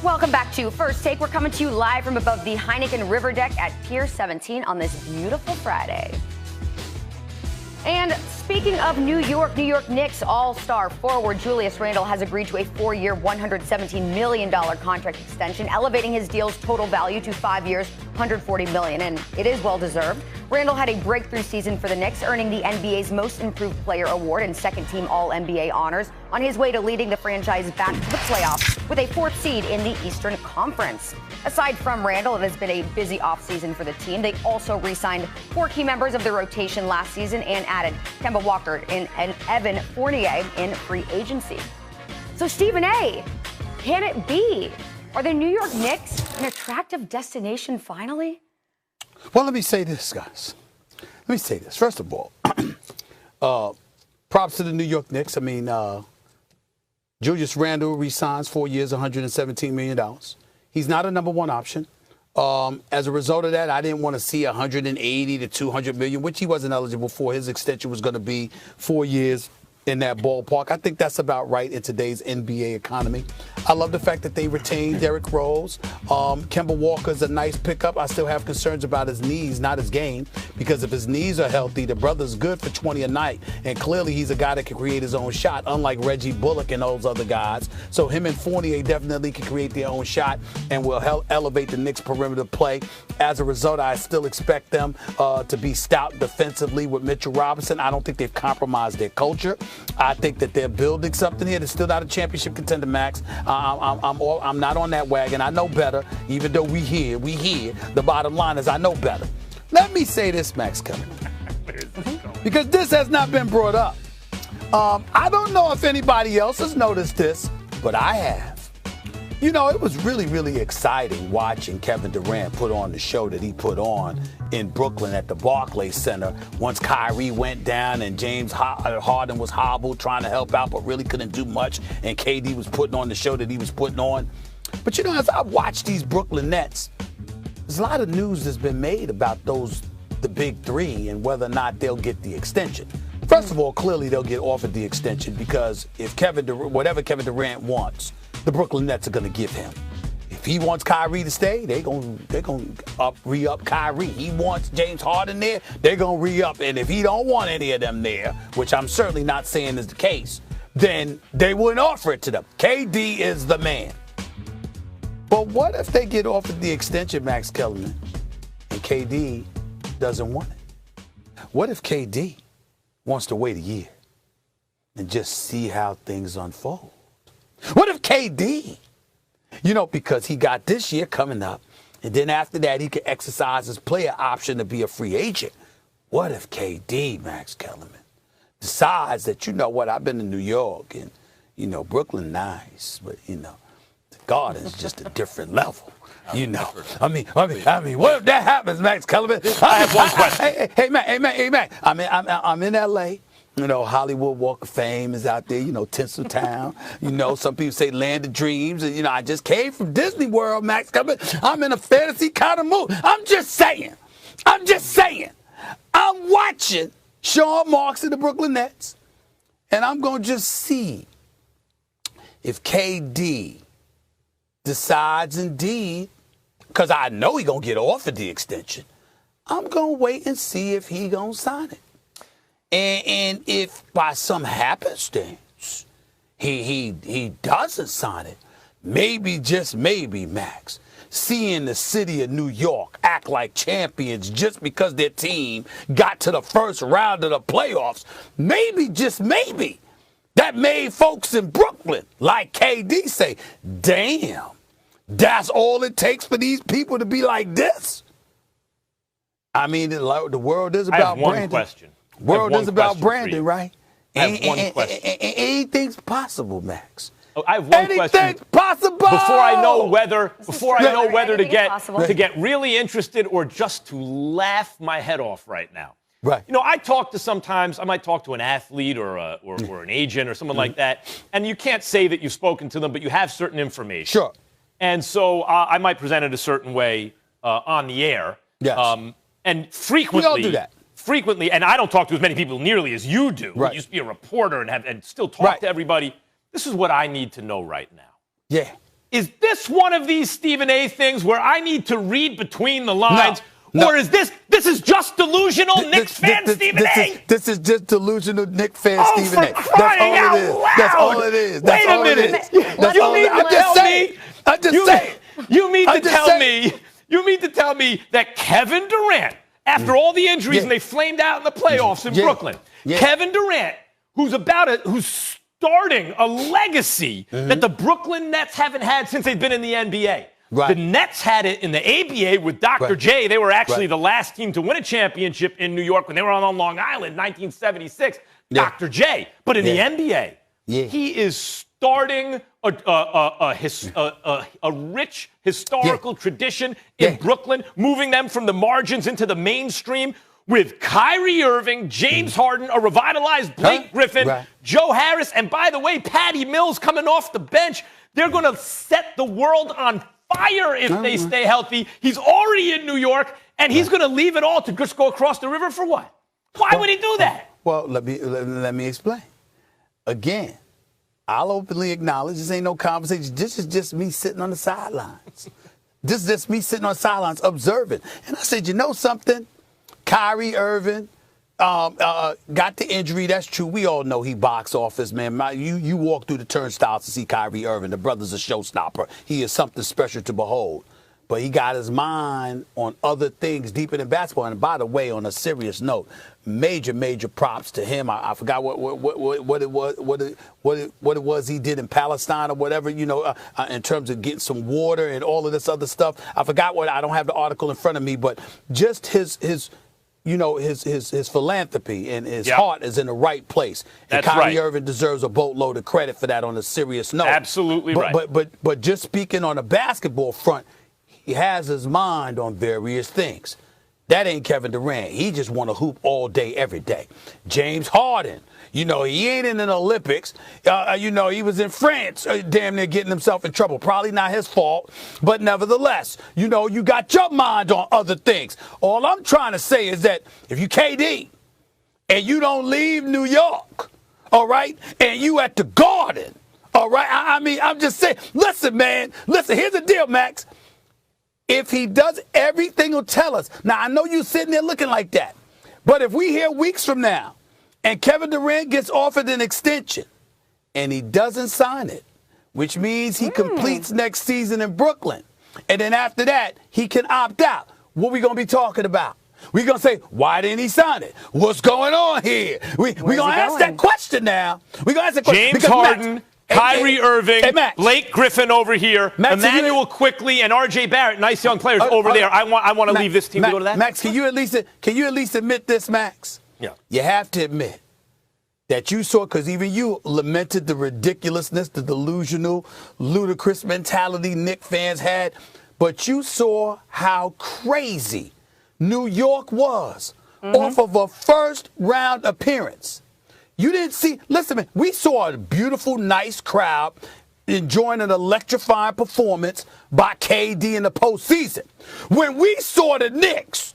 Welcome back to First Take. We're coming to you live from above the Heineken River Deck at Pier 17 on this beautiful Friday. And speaking of New York Knicks all-star forward Julius Randle has agreed to a 4-year, $117 million contract extension, elevating his deal's total value to 5 years, $140 million, and it is well-deserved. Randle had a breakthrough season for the Knicks, earning the NBA's Most Improved Player award and second-team All-NBA honors on his way to leading the franchise back to the playoffs with a 4th seed in the Eastern Conference. Aside from Randle, it has been a busy offseason for the team. They also re-signed 4 key members of the rotation last season and added Kemba Walker and Evan Fournier in free agency. So, Stephen A., can it be? Are the New York Knicks an attractive destination finally? Well, let me say this, guys. Let me say this. First of all, props to the New York Knicks. I mean, Julius Randle re-signs 4 years, $117 million. He's not a number one option. As a result of that, I didn't want to see 180 to 200 million, which he wasn't eligible for. His extension was going to be 4 years in that ballpark. I think that's about right in today's NBA economy. I love the fact that they retained Derrick Rose. Kemba Walker's a nice pickup. I still have concerns about his knees, not his game, because if his knees are healthy, the brother's good for 20 a night, and clearly he's a guy that can create his own shot, unlike Reggie Bullock and those other guys. So him and Fournier definitely can create their own shot and will help elevate the Knicks' perimeter play. As a result, I still expect them to be stout defensively with Mitchell Robinson. I don't think they've compromised their culture. I think that they're building something here. They're still not a championship contender, Max. I'm not on that wagon. I know better, even though we hear. The bottom line is I know better. Let me say this, Max Kelly, because this has not been brought up. I don't know if anybody else has noticed this, but I have. You know, it was really, really exciting watching Kevin Durant put on the show that he put on in Brooklyn at the Barclays Center once Kyrie went down and James Harden was hobbled trying to help out but really couldn't do much, and KD was putting on the show that he was putting on. But, you know, as I watch these Brooklyn Nets, there's a lot of news that's been made about the big three and whether or not they'll get the extension. First of all, clearly they'll get offered the extension because if whatever Kevin Durant wants, the Brooklyn Nets are going to give him. If he wants Kyrie to stay, they're going to re-up Kyrie. He wants James Harden there, they're going to re-up. And if he don't want any of them there, which I'm certainly not saying is the case, then they wouldn't offer it to them. KD is the man. But what if they get offered the extension, Max Kellerman, and KD doesn't want it? What if KD wants to wait a year and just see how things unfold? What if KD, because he got this year coming up, and then after that he could exercise his player option to be a free agent? What if KD, Max Kellerman, decides that, you know what, I've been to New York and, Brooklyn nice, but, the Garden's just a different level. I mean, what if that happens, Max Kellerman? I have one question. Hey, Max. I'm in L.A. Hollywood Walk of Fame is out there, Tinseltown. Some people say Land of Dreams. And, I just came from Disney World, Max. I'm in a fantasy kind of mood. I'm just saying. I'm watching Sean Marks and the Brooklyn Nets, and I'm going to just see if KD decides indeed, because I know he's going to get offered the extension, I'm going to wait and see if he going to sign it. And if by some happenstance he doesn't sign it, maybe, just maybe, Max, seeing the city of New York act like champions just because their team got to the first round of the playoffs, maybe, just maybe, that made folks in Brooklyn, like KD, say, damn, that's all it takes for these people to be like this? I mean, the world is about branding. I have one question. World is about branding, right? I have one question. Anything's possible, Max. I have one question. Anything's possible. Before I know whether to get really interested or just to laugh my head off right now. Right. I might talk to an athlete or an agent or someone like that, and you can't say that you've spoken to them, but you have certain information. Sure. And so I might present it a certain way on the air. Yes. And frequently. We all do that. Frequently, and I don't talk to as many people nearly as you do. Right. You used to be a reporter and still talk to everybody. This is what I need to know right now. Yeah. Is this one of these Stephen A. things where I need to read between the lines? No. Or is this is just delusional Knicks fan Stephen A.? This is just delusional Knicks fan Stephen A. That's all it is. Wait a minute. You mean to tell me that Kevin Durant, after all the injuries and they flamed out in the playoffs in Brooklyn, Kevin Durant, who's starting a legacy that the Brooklyn Nets haven't had since they've been in the NBA. Right. The Nets had it in the ABA with Dr. J. They were actually the last team to win a championship in New York when they were on Long Island, 1976. Dr. J. But in the NBA, he is starting a rich historical tradition in Brooklyn, moving them from the margins into the mainstream with Kyrie Irving, James Harden, a revitalized Blake Griffin, Joe Harris, and by the way, Patty Mills coming off the bench. They're going to set the world on fire if they stay healthy. He's already in New York, and he's going to leave it all to just go across the river for what? Why would he do that? Well, let me explain. Again, I'll openly acknowledge this ain't no conversation. This is just me sitting on the sidelines. This is just me sitting on the sidelines observing. And I said, you know something? Kyrie Irving got the injury. That's true. We all know he box office, man. You walk through the turnstiles to see Kyrie Irving. The brother's a showstopper. He is something special to behold. But he got his mind on other things deeper than basketball. And by the way, on a serious note, major props to him. I forgot what it was he did in Palestine or whatever, in terms of getting some water and all of this other stuff. I forgot I don't have the article in front of me, but just his philanthropy and his heart is in the right place. And Kyrie Irving deserves a boatload of credit for that on a serious note. Absolutely right. But just speaking on a basketball front, he has his mind on various things. That ain't Kevin Durant. He just want to hoop all day, every day. James Harden, he ain't in the Olympics. He was in France, damn near getting himself in trouble. Probably not his fault, but nevertheless, you got your mind on other things. All I'm trying to say is that if you KD and you don't leave New York, all right, and you at the Garden, all right, I'm just saying, listen, here's the deal, Max. If he does, everything will tell us. Now, I know you're sitting there looking like that. But if we hear weeks from now and Kevin Durant gets offered an extension and he doesn't sign it, which means he completes next season in Brooklyn, and then after that, he can opt out, what we going to be talking about? We're going to say, why didn't he sign it? What's going on here? We're going to ask that question now. We're going to ask that question. James Harden. Kyrie Irving, Blake Griffin over here, Emmanuel Quickly, and R.J. Barrett, nice young players over there. I want to leave this team to go to that. Max, can you at least admit this, Max? Yeah. You have to admit that you saw, because even you lamented the ridiculousness, the delusional, ludicrous mentality Knicks fans had, but you saw how crazy New York was off of a first-round appearance. You didn't see, listen, man, we saw a beautiful, nice crowd enjoying an electrifying performance by KD in the postseason. When we saw the Knicks,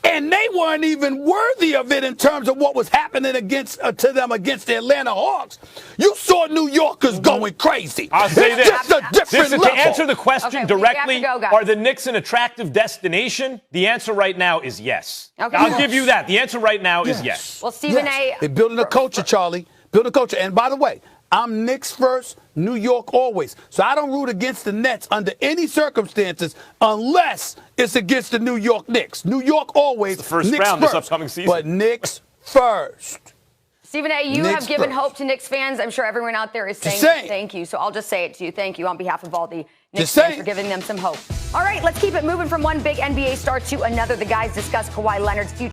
and they weren't even worthy of it in terms of what was happening to them against the Atlanta Hawks, you saw New Yorkers going crazy. I'll say this. Just a different level. To answer the question directly, are the Knicks an attractive destination? The answer right now is yes. Okay. I'll give you that. The answer right now is yes. Well, Stephen A. They're building a culture, Charlie. Building a culture. And by the way, I'm Knicks first, New York always. So I don't root against the Nets under any circumstances unless it's against the New York Knicks. New York always. It's the first Knicks round first, this upcoming season. But Knicks first. Stephen A., you have given hope to Knicks fans. I'm sure everyone out there is saying thank you. So I'll just say it to you. Thank you on behalf of all the Knicks fans for giving them some hope. All right, let's keep it moving from one big NBA star to another. The guys discuss Kawhi Leonard's future.